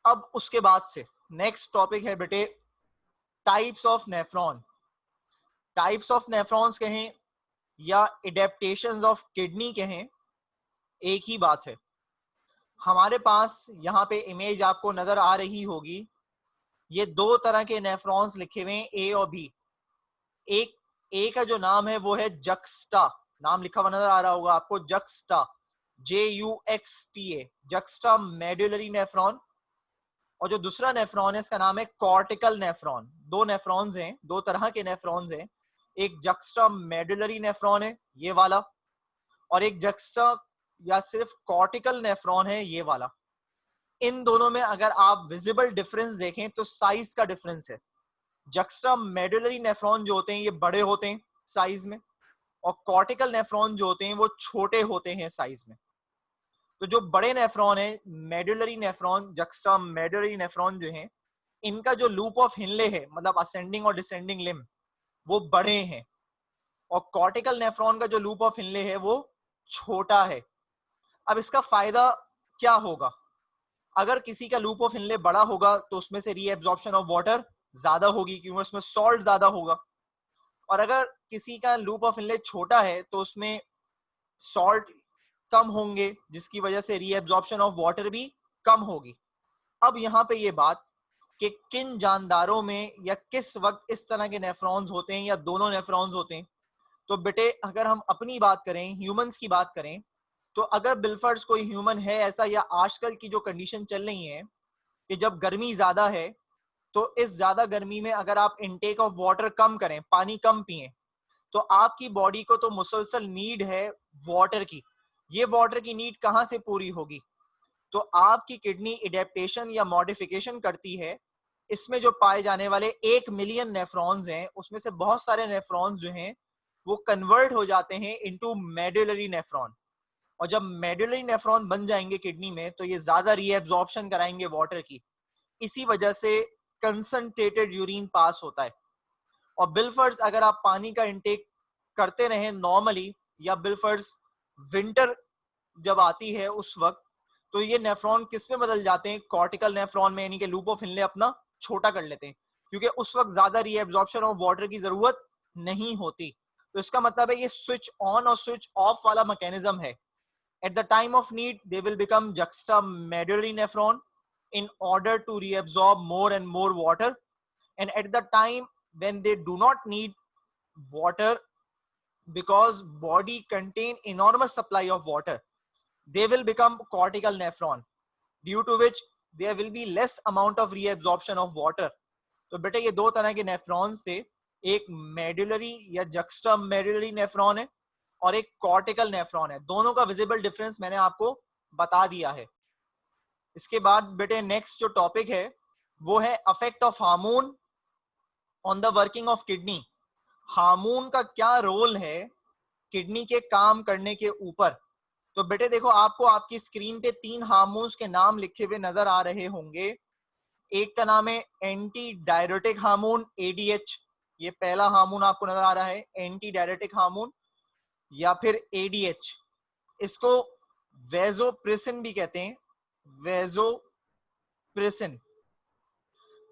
अब उसके बाद से नेक्स्ट टॉपिक है बेटे types of nephron. Types of nephrons कहें या एडेप्टेशंस ऑफ किडनी कहें, एक ही बात है। हमारे पास यहाँ पे इमेज आपको नजर आ रही होगी, ये दो तरह के नेफ्रॉन्स लिखे हुए हैं, ए और बी। एक ए का जो नाम है वो है जक्स्टा, नाम लिखा हुआ नजर आ रहा होगा आपको, juxta, JUXTA, juxta medullary nephron. और जो दूसरा नेफ्रॉन है इसका नाम है कॉर्टिकल नेफ्रॉन। दो नेफ्रॉन्स हैं, दो तरह के नेफ्रॉन्स हैं, एक जक्स्टा मेडुलरी नेफ्रॉन है ये वाला, और एक जक्स्टा या सिर्फ कॉर्टिकल नेफ्रॉन है ये वाला। इन दोनों में अगर आप विजिबल डिफरेंस देखें तो साइज का डिफरेंस है। जक्स्टा मेडुलरी नेफ्रॉन जो होते हैं ये बड़े होते हैं साइज में, और कॉर्टिकल नेफ्रॉन जो होते हैं वो छोटे होते हैं साइज में। तो जो बड़े नेफ्रॉन है, medullary nephron, juxta medullary nephron जो है, इनका जो लूप ऑफ हिनले है, मतलब असेंडिंग और डिसेंडिंग लिम्ब, वो बड़े हैं, और कॉर्टिकल नेफ्रॉन का जो लूप ऑफ हिनले है वो छोटा है। अब इसका फायदा क्या होगा? अगर किसी का लूप ऑफ हिनले बड़ा होगा तो उसमें से रीएब्जॉर्प्शन ऑफ वाटर ज्यादा होगी क्योंकि उसमें सॉल्ट ज्यादा होगा, और अगर किसी का लूप ऑफ हिनले छोटा है तो उसमें सॉल्ट कम होंगे, जिसकी वजह से रीएब्जॉर्प्शन ऑफ वाटर भी कम होगी। अब यहाँ पे ये बात कि किन जानदारों में या किस वक्त इस तरह के नेफ्रॉन्स होते हैं या दोनों नेफ्रॉन्स होते हैं, तो बेटे अगर हम अपनी बात करें, ह्यूमंस की बात करें, तो अगर बिलफर्स कोई ह्यूमन है ऐसा, या आजकल की जो कंडीशन चल रही है कि जब गर्मी ज्यादा है तो इस ज्यादा गर्मी में अगर आप इनटेक ऑफ वाटर कम करें, पानी कम पिए, तो आपकी बॉडी को तो मुसलसल नीड है वाटर की। ये वाटर की नीड कहां से पूरी होगी? तो आपकी किडनी एडेप्टेशन या मॉडिफिकेशन करती है। इसमें जो पाए जाने वाले 1 मिलियन नेफ्रॉन्स हैं उसमें से बहुत सारे नेफ्रॉन्स जो हैं वो कन्वर्ट हो जाते हैं इनटू मेडुलरी नेफ्रॉन, और जब मेडुलरी नेफ्रॉन बन जाएंगे किडनी में तो ये ज्यादा रीएब्जॉर्प्शन कराएंगे वाटर की। इसी वजह से कंसंट्रेटेड यूरिन पास होता है। और बिलफर्स अगर आप पानी का इंटेक करते रहें नॉर्मली, या बिलफर्स विंटर जब आती है उस वक्त, तो ये नेफ्रॉन किस में बदल जाते हैं? कॉर्टिकल नेफ्रॉन में, यानी कि लूप ऑफ हिनले अपना छोटा कर लेते हैं, क्योंकि उस वक्त ज्यादा रीएब्जॉर्प्शन ऑफ वाटर की जरूरत नहीं होती। तो इसका मतलब है ये स्विच ऑन और स्विच ऑफ वाला मैकेनिज्म है। At the time of need, they will become juxtamedullary nephron in order to reabsorb more and more water. And at the time when they do not need water, because body contain enormous supply of water, they will become cortical nephron, due to which there will be less amount of reabsorption of water. तो बेटे ये दो तरह के nephrons थे, एक medullary या juxta medullary nephron है और एक कॉर्टिकल नेफ्रॉन है। दोनों का विजिबल डिफरेंस मैंने आपको बता दिया है। इसके बाद बेटे नेक्स्ट जो टॉपिक है वो है affect of hormone on the working of kidney. Hormone का क्या रोल है किडनी के काम करने के ऊपर? तो बेटे देखो, आपको आपकी स्क्रीन पे 3 हार्मोन्स के नाम लिखे हुए नजर आ रहे होंगे। एक का नाम है एंटी डायरेटिक हार्मोन, ADH, ये पहला हार्मोन आपको नजर आ रहा है, एंटी डायरेटिक हार्मोन, या फिर ADH। इसको वेजोप्रेसिन भी कहते हैं, वेजोप्रेसिन।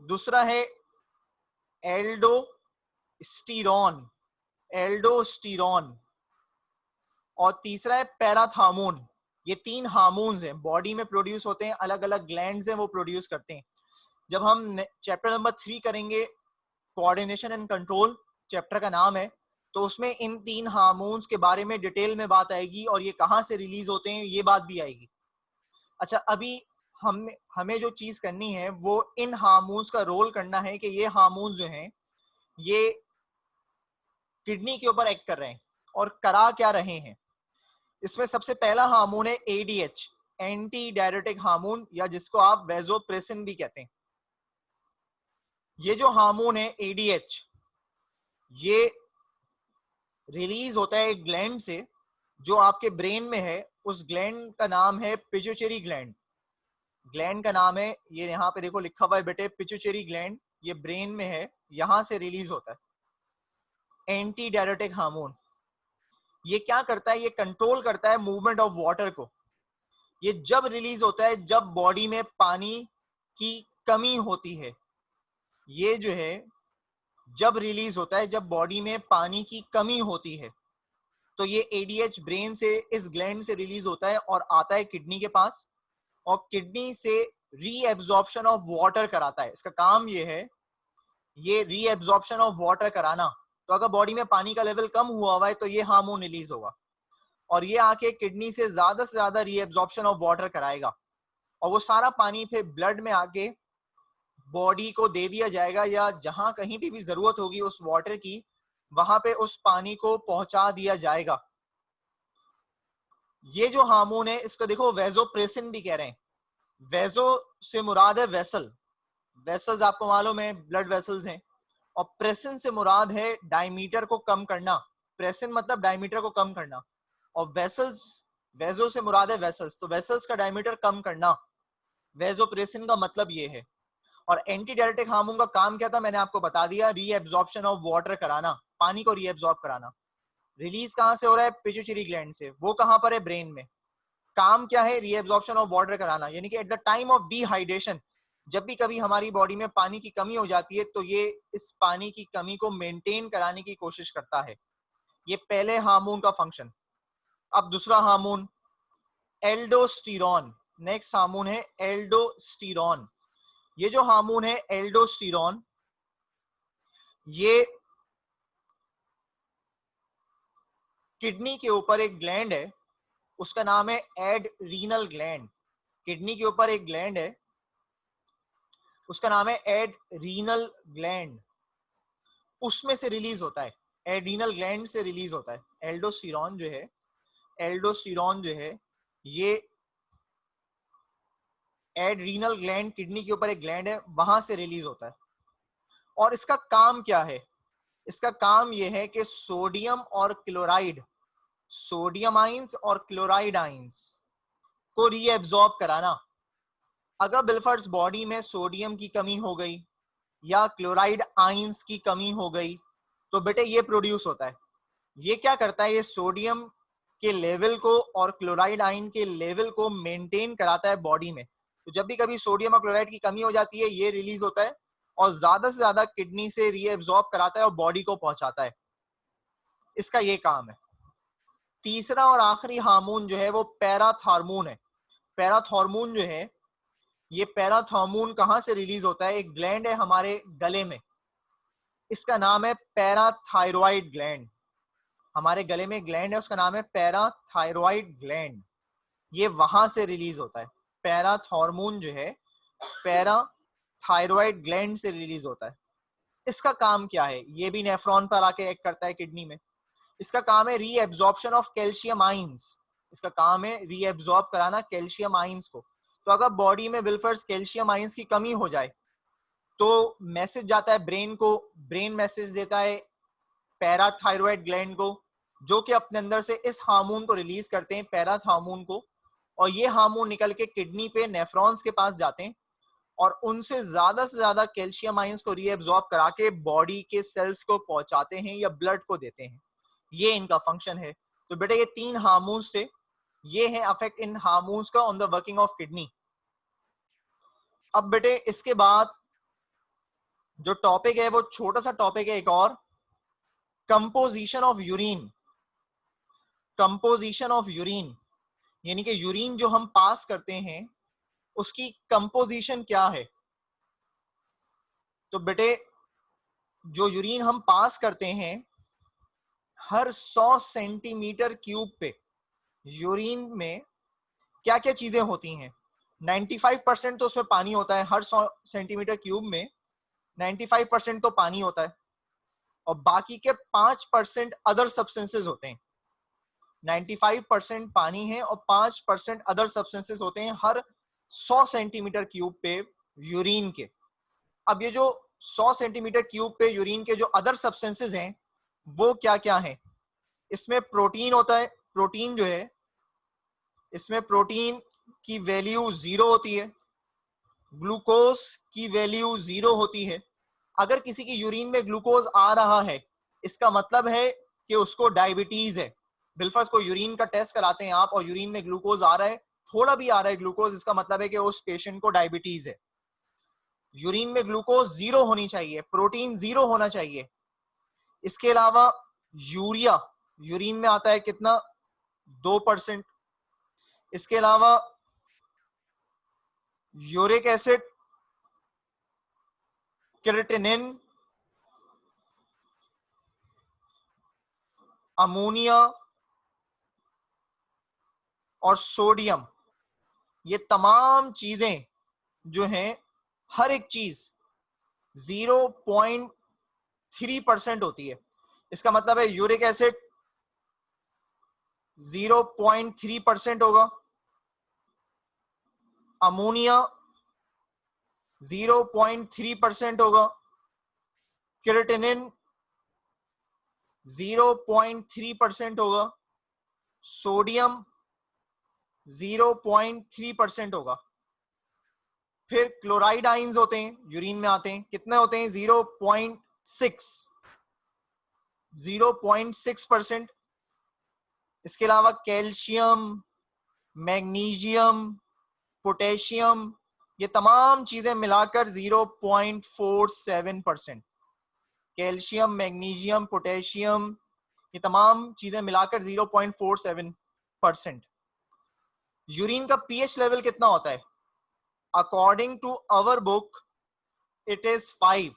दूसरा है एल्डोस्टीरॉन, एल्डोस्टीरॉन, और तीसरा है पैराथार्मोन। ये 3 हार्मोन्स हैं, बॉडी में प्रोड्यूस होते हैं, अलग अलग ग्लैंड्स हैं वो प्रोड्यूस करते हैं। जब हम चैप्टर नंबर 3 करेंगे, कोऑर्डिनेशन एंड कंट्रोल चैप्टर का नाम है, तो उसमें इन 3 हार्मोन्स के बारे में डिटेल में बात आएगी और ये कहाँ से रिलीज होते हैं ये बात भी आएगी। अच्छा, अभी हमें जो चीज करनी है वो इन हार्मोन्स का रोल करना है कि ये हार्मोन्स जो हैं ये किडनी के ऊपर एक्ट कर रहे हैं और करा क्या रहे हैं। इसमें सबसे पहला हार्मोन है ADH, एंटी डायरेटिक हार्मोन, या जिसको आप वेजोप्रेसिन भी कहते हैं। ये जो हार्मोन है ADH, ये रिलीज होता है एक ग्लैंड से जो आपके ब्रेन में है। उस ग्लैंड का नाम है पिट्यूटरी ग्लैंड। ग्लैंड का नाम है, ये यहाँ पे देखो लिखा हुआ है बेटे, पिट्यूटरी ग्लैंड, ये ब्रेन में है, यहां से रिलीज होता है एंटी डायरेटिक हार्मोन। ये क्या करता है? ये कंट्रोल करता है मूवमेंट ऑफ वाटर को। ये जब रिलीज होता है जब बॉडी में पानी की कमी होती है, ये जो है जब रिलीज होता है जब बॉडी में पानी की कमी होती है, तो ये एडीएच ब्रेन से इस ग्लैंड से रिलीज होता है और आता है किडनी के पास, और किडनी से रीएब्जॉर्प्शन ऑफ वाटर कराता है। इसका काम ये है, ये रीएब्जॉर्प्शन ऑफ वाटर कराना। तो अगर बॉडी में पानी का लेवल कम हुआ हुआ है तो ये हार्मोन रिलीज होगा और ये आके किडनी से ज्यादा रीएब्जॉर्प्शन ऑफ वाटर कराएगा और वो सारा पानी फिर ब्लड में आके बॉडी को दे दिया जाएगा, या जहां कहीं भी जरूरत होगी उस वाटर की, वहां पे उस पानी को पहुंचा दिया जाएगा। ये जो हार्मोन है इसको देखो वेजोप्रेसिन भी कह रहे हैं। वेजो से मुराद है वेसल, वेसल्स आपको मालूम है ब्लड वेसल्स हैं, और प्रेसिन से मुराद है डायमीटर को कम करना। प्रेसिन मतलब डायमीटर को कम करना, और वेसल्स, वेजो से मुराद है वेसल्स, तो वेसल्स का डायमीटर कम करना, वेजोप्रेसिन का मतलब ये है। और एंटीडायरेटिक हार्मोन का काम क्या था मैंने आपको बता दिया, रीएब्जॉर्प्शन ऑफ वाटर कराना, पानी को रीएब्जॉर्ब कराना। रिलीज कहां से हो रहा है? पिट्यूटरी ग्लैंड से। वो कहां पर है? ब्रेन में। काम क्या है? रीएब्जॉर्प्शन ऑफ वाटर कराना, यानी कि at the time of dehydration, जब भी कभी हमारी बॉडी में पानी की कमी हो जाती है तो ये इस पानी की कमी को मेंटेन कराने की कोशिश करता है। ये पहले हार्मोन का फंक्शन। अब दूसरा हार्मोन एल्डोस्टेरॉन, नेक्स्ट हार्मोन है एल्डोस्टेरॉन। ये जो हार्मोन है एल्डोस्टेरॉन, ये किडनी के ऊपर एक ग्लैंड है, उसका नाम है एड्रीनल ग्लैंड। किडनी के ऊपर एक ग्लैंड है, उसका नाम है एड्रीनल ग्लैंड, उसमें से रिलीज होता है, एड्रीनल ग्लैंड से रिलीज होता है एल्डोस्टेरॉन जो है। एल्डोस्टेरॉन जो है ये एड्रीनल ग्लैंड, किडनी के ऊपर एक ग्लैंड है, वहां से रिलीज होता है। और इसका काम क्या है? इसका काम यह है कि सोडियम और क्लोराइड, सोडियम आइंस और क्लोराइड आइंस को रीएब्जॉर्ब कराना। अगर बिलफर्स बॉडी में सोडियम की कमी हो गई या क्लोराइड आइंस की कमी हो गई तो बेटे ये प्रोड्यूस होता है। ये क्या करता है? ये सोडियम के लेवल को और क्लोराइड आयन के लेवल को मेंटेन कराता है बॉडी में। तो जब भी कभी सोडियम और क्लोराइड की कमी हो जाती है ये रिलीज होता है और ज्यादा से ज्यादा किडनी से रीएब्जॉर्ब कराता है और बॉडी को पहुंचाता है। इसका ये काम है। तीसरा और आखिरी हार्मोन जो है वो पैराथॉर्मोन है। पैराथॉर्मोन जो है, ये पैराथॉर्मोन कहां से रिलीज होता है? एक ग्लैंड है हमारे गले में, इसका नाम है पैराथायरॉइड ग्लैंड। हमारे गले में ग्लैंड है, उसका नाम है पैराथायरॉइड ग्लैंड। ये वहां से रिलीज होता है। पैराथॉर्मोन जो है पैराथायरॉइड ग्लैंड से रिलीज होता है। इसका काम क्या है? ये भी नेफ्रॉन पर आके एक्ट करता है किडनी में। इसका काम है रीएब्जॉर्प्शन ऑफ कैल्शियम आइंस। इसका काम है रीएब्जॉर्ब कराना कैल्शियम आइंस को। तो अगर बॉडी में बिलफर्स कैल्शियम आइंस की कमी हो जाए तो मैसेज जाता है ब्रेन को, ब्रेन मैसेज देता है पैराथायरॉइड ग्लैंड को, जो कि अपने अंदर से इस हार्मोन को रिलीज करते हैं, पैराथॉर्मोन को, और ये हार्मोन निकल के किडनी पे नेफ्रॉन्स के पास जाते हैं और उनसे ज्यादा कैल्शियम आयंस को रीएब्जॉर्ब करा के बॉडी के सेल्स को पहुंचाते हैं या ब्लड को देते हैं। ये इनका फंक्शन है। तो बेटा ये तीन हार्मोन्स थे, ये है अफेक्ट इन हार्मोन्स का on the working of kidney. अब बेटे इसके बाद जो टॉपिक है वो छोटा सा टॉपिक है एक और, composition of urine. Composition of urine यानी कि यूरिन जो हम पास करते हैं उसकी कंपोजिशन क्या है। तो बेटे जो यूरिन हम पास करते हैं, हर 100 सेंटीमीटर क्यूब पे यूरिन में क्या क्या चीजें होती हैं? 95% तो उसमें पानी होता है। हर 100 सेंटीमीटर क्यूब में 95% तो पानी होता है और बाकी के 5% अदर सब्सटेंसेस होते हैं। 95% पानी है और 5% अदर सब्सटेंसेस होते हैं हर 100 सेंटीमीटर क्यूब पे यूरिन के। अब ये जो 100 सेंटीमीटर क्यूब पे यूरिन के जो अदर सब्सटेंसेस हैं वो क्या क्या हैं? इसमें प्रोटीन होता है। प्रोटीन जो है, इसमें प्रोटीन की वैल्यू 0 होती है, ग्लूकोज की वैल्यू 0 होती है। अगर किसी की यूरिन में ग्लूकोज आ रहा है इसका मतलब है कि उसको डायबिटीज है। बिलफर्स को यूरिन का टेस्ट कराते हैं आप और यूरिन में ग्लूकोज आ रहा है, थोड़ा भी आ रहा है ग्लूकोज, इसका मतलब है कि उस पेशेंट को डायबिटीज है। यूरिन में ग्लूकोज 0 होनी चाहिए, प्रोटीन 0 होना चाहिए। इसके अलावा यूरिया यूरिन में आता है कितना, 2%। इसके अलावा यूरिक एसिड, क्रिएटिनिन, अमोनिया और सोडियम, ये तमाम चीजें जो हैं, हर एक चीज 0.3% होती है। इसका मतलब है यूरिक एसिड 0.3% होगा, अमोनिया 0.3% होगा, क्रिएटिनिन 0.3% होगा, सोडियम 0.3% होगा। फिर क्लोराइड आइंस होते हैं, यूरिन में आते हैं, कितने होते हैं, 0.6%। इसके अलावा कैल्शियम, मैग्नीशियम, पोटेशियम, ये तमाम चीजें मिलाकर 0.47%। कैल्शियम, मैग्नीशियम, पोटेशियम, ये तमाम चीजें मिलाकर 0.47%। यूरिन का पीएच लेवल कितना होता है? According to our book it is 5,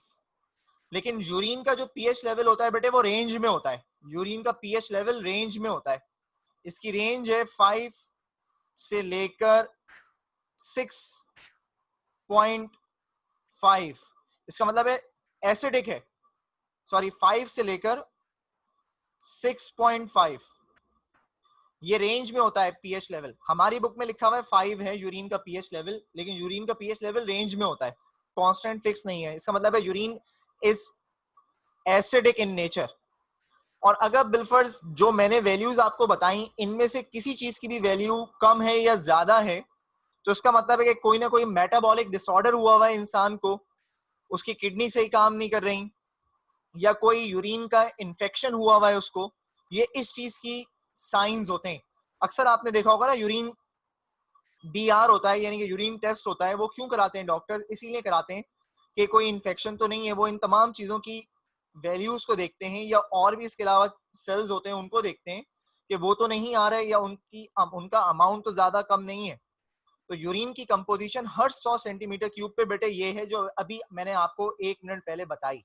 लेकिन यूरिन का जो पीएच लेवल होता है बेटे वो रेंज में होता है। यूरिन का पीएच लेवल रेंज में होता है। इसकी रेंज है 5 से लेकर 6.5। इसका मतलब है एसिडिक है, सॉरी 5 से लेकर 6.5, ये रेंज में होता है पीएच लेवल। हमारी बुक में लिखा हुआ है 5 है यूरिन का पीएच लेवल, लेकिन यूरिन का पीएच लेवल रेंज में होता है, कांस्टेंट फिक्स नहीं है। इसका मतलब है urine is acidic in nature. और अगर बिल्फर्स जो मैंने वैल्यूज आपको बताई, इनमें से किसी चीज की भी वैल्यू कम है या ज्यादा है, तो इसका मतलब है कि कोई ना कोई मेटाबॉलिक डिसऑर्डर हुआ हुआ है इंसान को, उसकी किडनी सही काम नहीं कर रही, या कोई यूरिन का इन्फेक्शन हुआ हुआ है उसको। ये इस चीज की साइंस होते हैं। अक्सर आपने देखा होगा ना, यूरिन डीआर होता है, यानी कि यूरिन टेस्ट होता है, वो क्यों कराते हैं डॉक्टर्स? इसीलिए कराते हैं कि कोई इन्फेक्शन तो नहीं है। वो इन तमाम चीजों की वैल्यूज को देखते हैं, या और भी इसके अलावा सेल्स होते हैं उनको देखते हैं कि वो तो नहीं आ रहे, या उनका अमाउंट तो ज्यादा कम नहीं है। तो यूरिन की कंपोजिशन हर 100 सेंटीमीटर क्यूब पे बेटे ये है जो अभी मैंने आपको 1 मिनट पहले बताई।